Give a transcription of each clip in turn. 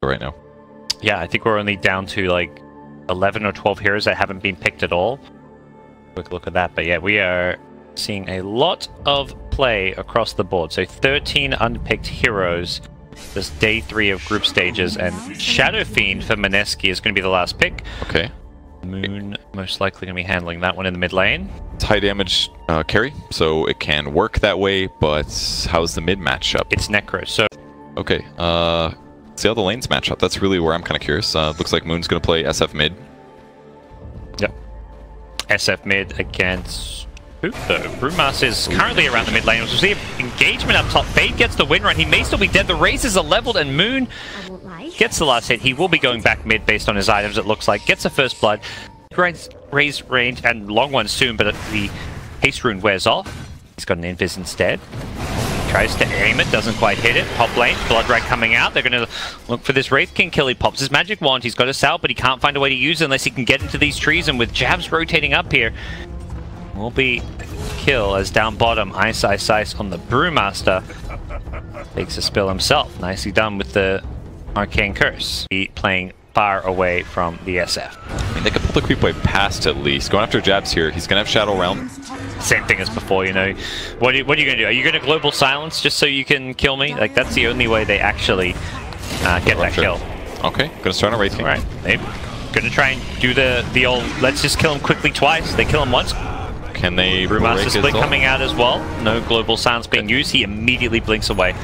right now. Yeah, I think we're only down to like 11 or 12 heroes that haven't been picked at all. Quick look at that. But yeah, we are seeing a lot of play across the board. So 13 unpicked heroes. This day 3 of group stages, and Shadow Fiend for Mineski is going to be the last pick. Okay. Moon most likely going to be handling that one in the mid lane. It's high damage carry, so it can work that way, but how's the mid matchup? It's Necro, so... Okay, see how the lanes match up. That's really where I'm kind of curious. Looks like Moon's going to play SF mid. Yep. SF mid against... Who though? Brewmaster is currently around the mid lane. We'll see engagement up top. Fade gets the win run. He may still be dead. The razors are leveled, and Moon gets the last hit. He will be going back mid based on his items, it looks like. Gets a first blood. Raise range and long one soon, but the haste rune wears off. He's got an invis instead. Tries to aim it, doesn't quite hit it. Top lane, blood rag coming out. They're going to look for this Wraith King kill. He pops his magic wand. He's got a sal, but he can't find a way to use it unless he can get into these trees. And with jabs rotating up here, will be kill as down bottom, Ice on the Brewmaster. Takes a spill himself. Nicely done with the Arcane Curse. He playing far away from the SF. I mean, they could pull the creep wave past at least. Going after jabs here. He's going to have Shadow Realm. Same thing as before, you know. What are you going to do? Are you going to global silence just so you can kill me? Like, that's the only way they actually get that kill. Okay, going to start on Wraith King. Alright, they're going to try and do the old, let's just kill him quickly twice. They kill him once. Can they Brewmaster split coming out as well. No global silence being used. He immediately blinks away.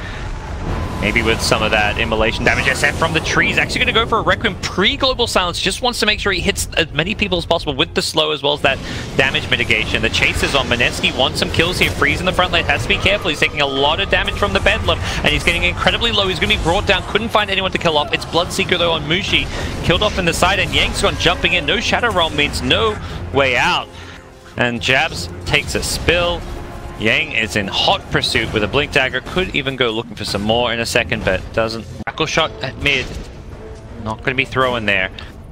Maybe with some of that immolation damage. SF from the trees. Actually going to go for a Requiem pre-global silence. Just wants to make sure he hits as many people as possible with the slow as well as that damage mitigation. The chase is on. Mineski wants some kills here. Freeze in the front lane. Has to be careful. He's taking a lot of damage from the Bedlam. And he's getting incredibly low. He's going to be brought down. Couldn't find anyone to kill off. It's Bloodseeker though on Mushi. Killed off in the side. And Yang's gone jumping in. No Shadow Realm means no way out. And Jabs takes a spill. Yang is in hot pursuit with a Blink Dagger. Could even go looking for some more in a second, but doesn't. Crackle shot at mid. Not going to be throwing there.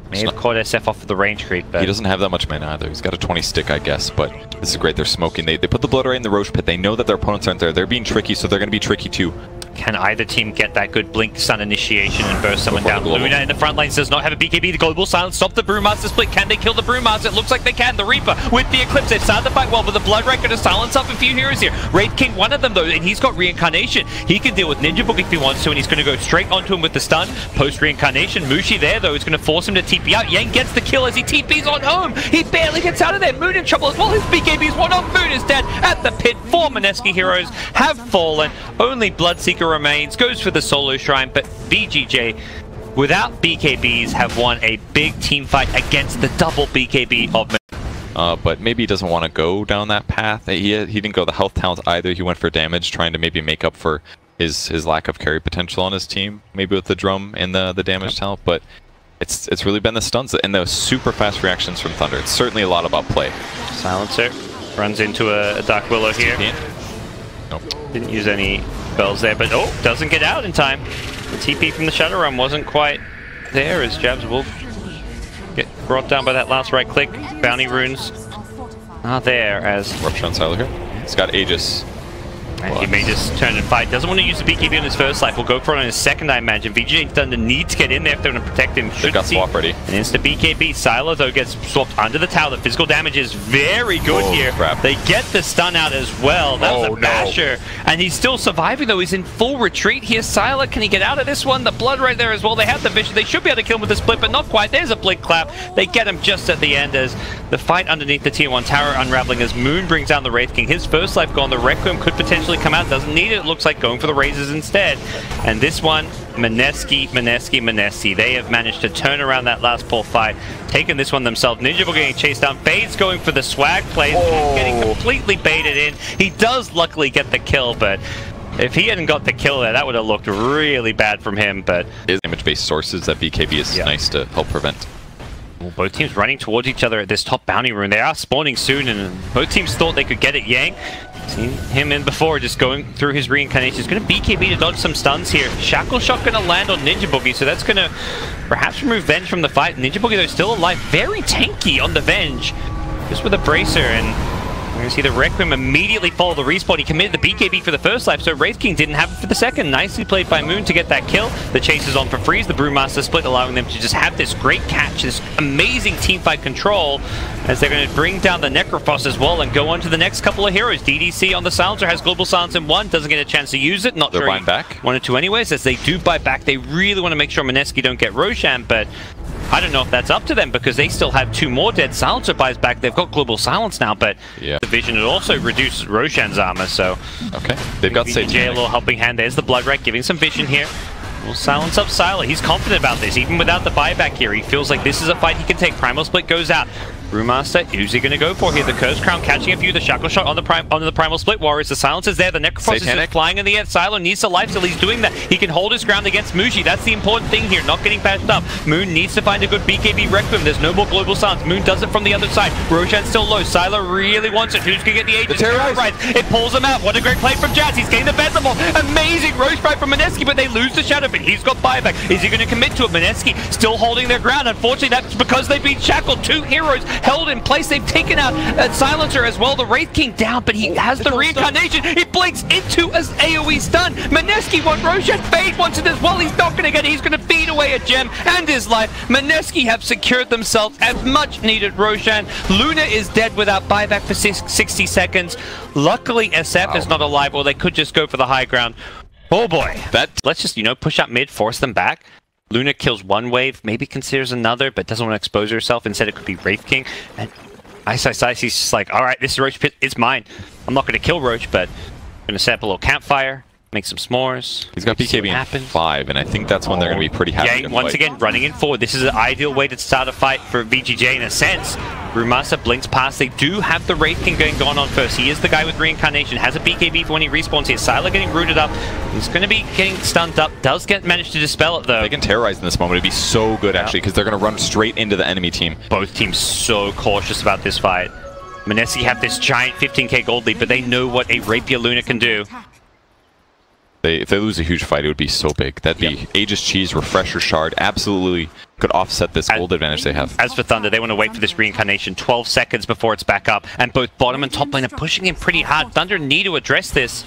May have caught SF off of the range creep, but... He doesn't have that much mana either. He's got a 20 stick, I guess, but this is great. They're smoking. They put the Blood Ray in the Roche Pit. They know that their opponents aren't there. They're being tricky, so they're going to be tricky too. Can either team get that good Blink Sun initiation and burst someone down? Luna in the front lines does not have a BKB. The global silence stop the Brewmaster split. Can they kill the Brewmaster? It looks like they can. The Reaper with the Eclipse. They've started the fight well, but the Blood Ray going to silence up a few heroes here. Wraith King, one of them though, and he's got Reincarnation. He can deal with Ninja Book if he wants to, and he's going to go straight onto him with the stun. Post Reincarnation, Mushi there though is going to force him to TP out. Yang gets the kill as he TPs on home. He barely gets out of there. Moon in trouble as well. His BKB is one off. Moon is dead at the pit. 4 Mineski heroes have fallen. Only Bloodseeker remains. Goes for the solo shrine, but VGJ without BKBs have won a big team fight against the double BKB of but maybe he doesn't want to go down that path. He didn't go the health talent either. He went for damage, trying to maybe make up for his lack of carry potential on his team, maybe with the drum and the damage talent, but it's really been the stuns and the super fast reactions from Thunder. It's certainly a lot about play. Silencer runs into a Dark Willow here. Nope. Didn't use any spells there, but doesn't get out in time. The TP from the Shadow Realm wasn't quite there as Jabs will get brought down by that last right click. Bounty runes are there as... Rupture Siler here. He's got Aegis. And he may just turn and fight. Doesn't want to use the BKB on his first life. Will go for it on his second, I imagine. VGJ.Thunder need to get in there if they're going to protect him. Should got swap ready. An instant BKB. Sylar, though, gets swapped under the tower. The physical damage is very good here. Crap. They get the stun out as well. That was a basher. No. And he's still surviving, though. He's in full retreat here. Sylar, can he get out of this one? The blood right there as well. They have the vision. They should be able to kill him with the split, but not quite. There's a blink clap. They get him just at the end as the fight underneath the tier 1 tower unraveling as Moon brings down the Wraith King. His first life gone. The Requiem could potentially come out. Doesn't need it. It looks like going for the razors instead. And this one, Mineski. They have managed to turn around that last poor fight. Taking this one themselves. Ninja Book getting chased down. Fade's going for the swag play. He's getting completely baited in. He does luckily get the kill, but if he hadn't got the kill there, that would have looked really bad from him. But his damage-based sources that BKB is nice to help prevent. Well, both teams running towards each other at this top bounty rune. They are spawning soon, and both teams thought they could get it. Yang, seen him in before, just going through his reincarnation. He's going to BKB to dodge some stuns here. Shackle Shot going to land on Ninja Boogie, so that's going to perhaps remove Venge from the fight. Ninja Boogie, though, still alive. Very tanky on the Venge. Just with a bracer, and We're going to see the Requiem immediately follow the respawn. He committed the BKB for the first life, so Wraith King didn't have it for the second. Nicely played by Moon to get that kill. The chase is on for Freeze, the Brewmaster split, allowing them to just have this great catch, this amazing teamfight control, as they're going to bring down the Necrophos as well and go on to the next couple of heroes. DDC on the Silencer has Global Silence in one, doesn't get a chance to use it. Not They're sure buying back. Wanted to anyways, as they do buy back. They really want to make sure Mineski don't get Roshan, but I don't know if that's up to them because they still have 2 more dead. Silencer buys back. They've got Global Silence now, but the vision, it also reduces Roshan's armor, so... Okay, they've got VGJ, a little helping hand. There's the Blood Right, giving some vision here. We'll silence up Sylar. He's confident about this, even without the buyback here. He feels like this is a fight he can take. Primal Split goes out. Brewmaster, who's he going to go for here? The Curse Crown catching a few. The Shackle Shot on the Primal Split. Warriors, the Silence is there. The Necrophos is just flying in the air. Sylar needs to life, so he's doing that. He can hold his ground against Muji. That's the important thing here, not getting patched up. Moon needs to find a good BKB Requiem. There's no more Global Silence. Moon does it from the other side. Roshan's still low. Sylar really wants it. Who's going to get the Aegis? Terrorize. It pulls him out. What a great play from Jazz. He's getting the best of them all. Amazing Roche Sprite from Mineski, but they lose the Shadow, but he's got buyback. Is he going to commit to it? Mineski still holding their ground. Unfortunately, that's because they've been shackled. 2 heroes held in place. They've taken out Silencer as well. The Wraith King down, but he has the reincarnation. He blinks into as AoE stun. Mineski wants Roshan. Fade wants it as well. He's not going to get it. He's going to feed away a gem and his life. Mineski have secured themselves a much needed Roshan. Luna is dead without buyback for 60 seconds. Luckily, SF is not alive, or they could just go for the high ground. Oh boy. Let's just, push up mid, force them back. Luna kills one wave, maybe considers another, but doesn't want to expose herself. Instead, it could be Wraith King. And Ice, he's just like, all right, this is Roach Pit, it's mine. I'm not going to kill Roach, but I'm going to set up a little campfire, make some s'mores. He's got BKB in 5, and I think that's when they're going to be pretty happy. Yeah, once again, running in forward. This is an ideal way to start a fight for VGJ in a sense. Brewmaster blinks past. They do have the Wraith King going on first. He is the guy with reincarnation. Has a BKB for when he respawns here. Sylar getting rooted up. He's going to be getting stunned up. Does manage to dispel it though. They can terrorize in this moment. It'd be so good actually, because they're going to run straight into the enemy team. Both teams so cautious about this fight. Mineski have this giant 15k gold lead, but they know what a Rapier Luna can do. If they lose a huge fight, it would be so big. That'd be Aegis Cheese, Refresher Shard, absolutely could offset this gold advantage they have. As for Thunder, they want to wait for this reincarnation 12 seconds before it's back up, and both bottom and top lane are pushing in pretty hard. Thunder need to address this.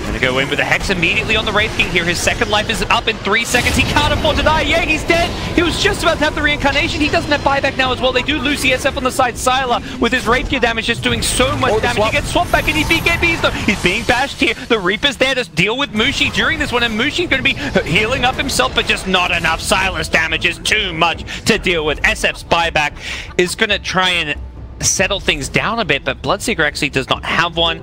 Gonna go in with a Hex immediately on the Wraith King here. His second life is up in 3 seconds. He can't afford to die. Yeah, he's dead. He was just about to have the reincarnation. He doesn't have buyback now as well. They do lose the SF on the side. Sylar with his rapier damage just doing so much damage. He gets swapped back and he BKBs though. He's being bashed here. The Reaper's there to deal with Mushi during this one, and Mushi's going to be healing up himself, but just not enough. Sylar's damage is too much to deal with. SF's buyback is going to try and settle things down a bit, but Bloodseeker actually does not have one.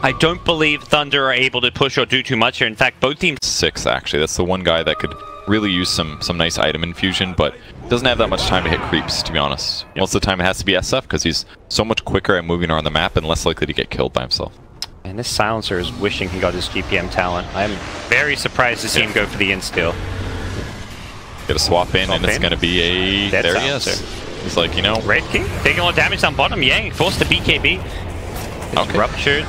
I don't believe Thunder are able to push or do too much here. In fact, both teams... 6, actually. That's the one guy that could really use some nice item infusion, but doesn't have that much time to hit creeps, to be honest. Most of the time it has to be SF, because he's so much quicker at moving around the map and less likely to get killed by himself. And this Silencer is wishing he got his GPM talent. I'm very surprised to see him go for the instill. Get a swap in, and it's going to be a... Dead there he is. He's like, Wraith King taking a lot of damage down bottom. Yang forced to BKB. It's ruptured.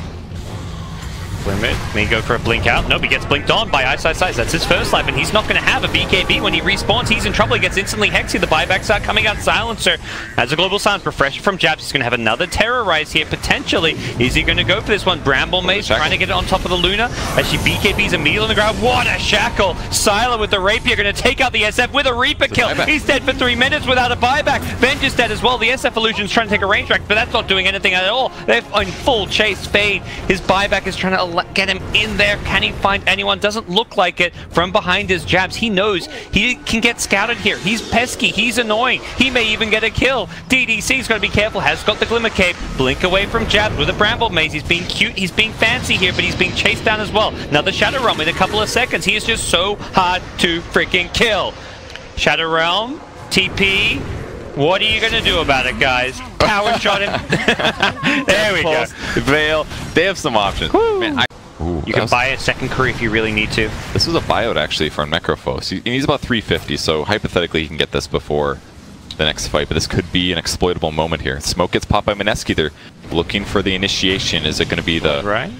Limit. May go for a blink out. Nope, he gets blinked on by Ice. That's his first life, and he's not going to have a BKB when he respawns. He's in trouble. He gets instantly hexy. The buybacks are coming out. Silencer has a global silence. Refresher from Jabs. He's going to have another terrorize here, potentially. Is he going to go for this one? Bramble Maze trying to get it on top of the Luna as she BKBs immediately on the ground. What a shackle! Sylar with the rapier going to take out the SF with a Reaper kill. He's dead for 3 minutes without a buyback. Vengeance dead as well. The SF Illusion's trying to take a range track, but that's not doing anything at all. They're in full chase. Fade. His buyback is trying to get him in there. Can he find anyone? Doesn't look like it from behind his jabs. He knows he can get scouted here. He's pesky. He's annoying. He may even get a kill. DDC's got to be careful. Has got the Glimmer Cape. Blink away from jabs with a Bramble Maze. He's being cute. He's being fancy here, but he's being chased down as well. Another Shadow Realm in a couple of seconds. He is just so hard to freaking kill. Shadow Realm, TP. What are you going to do about it, guys? Power shot him. There we go. Veil. They have some options. Man, you can buy a second curry if you really need to. This was a buyout actually from Necrophos. He needs about 350, so hypothetically he can get this before the next fight, but this could be an exploitable moment here. Smoke gets popped by Mineski. They're looking for the initiation. Is it going to be the... Right.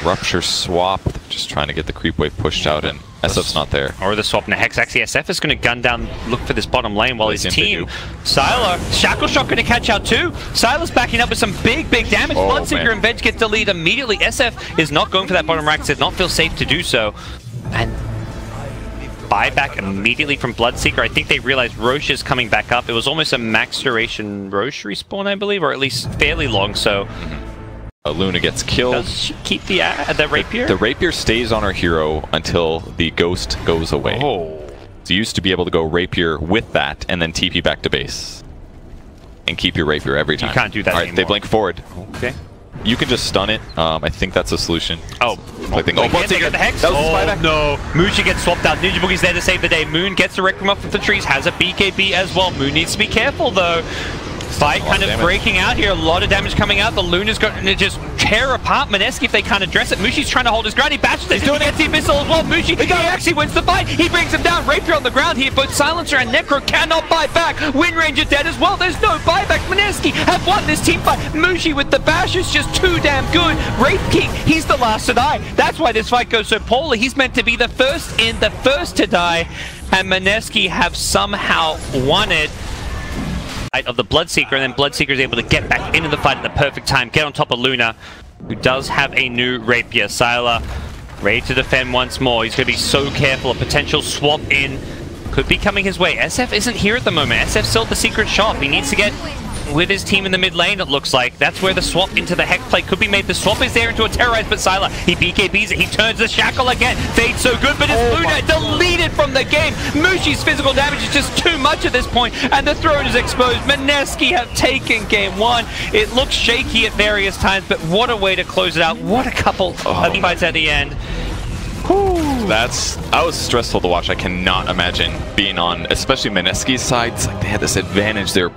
Rupture swap, just trying to get the creep wave pushed out, and SF's not there. Or the swap in the Hex. Actually, SF is going to gun down, look for this bottom lane while his team, Sylar, Shackle Shot going to catch out too. Sylar's backing up with some big damage. Bloodseeker and Veg get the lead immediately. SF is not going for that bottom rack, did not feel safe to do so. And buyback immediately from Bloodseeker. I think they realized Roche is coming back up. It was almost a max duration Roche respawn, I believe, or at least fairly long, so... Luna gets killed. Does she keep the rapier? The rapier stays on her hero until the ghost goes away. Oh. So you used to be able to go rapier with that and then TP back to base. And keep your rapier every time. You can't do that anymore. They blink forward. Okay. You can just stun it. I think that's a solution. Bloodseeker the Hex. No. Mushi gets swapped out. Ninja Boogie's there to save the day. Moon gets the Rec Room up with the trees. Has a BKB as well. Moon needs to be careful though. Fight kind of breaking out here. A lot of damage coming out. The Luna's going to just tear apart Mineski if they can't address it. Mushi's trying to hold his ground. He bashes it. He gets the Abyssal as well. Mushi, he actually wins the fight. He brings him down. Rapier on the ground here. Both Silencer and Necro cannot buy back. Wind Ranger dead as well. There's no buyback. Mineski have won this team fight. Mushi with the bash is just too damn good. Wraith King, he's the last to die. That's why this fight goes so poorly. He's meant to be the first in, the first to die. And Mineski have somehow won it. Of the Bloodseeker, and then Bloodseeker is able to get back into the fight at the perfect time, get on top of Luna, who does have a new rapier. Sylar ready to defend once more. He's going to be so careful. A potential swap in could be coming his way. SF isn't here at the moment. SF still at the secret shop. He needs to get with his team in the mid lane, it looks like. That's where the swap into the Hex play could be made. The swap is there into a terrorize, but Sylar, he BKBs it. He turns the Shackle again. Fade's so good, but it's Luna deleted from the game. Mushi's physical damage is just too much at this point, and the throne is exposed. Mineski have taken game one. It looks shaky at various times, but what a way to close it out. What a couple of fights at the end. I was stressful to watch. I cannot imagine being on, especially Mineski's side. It's like they had this advantage. They were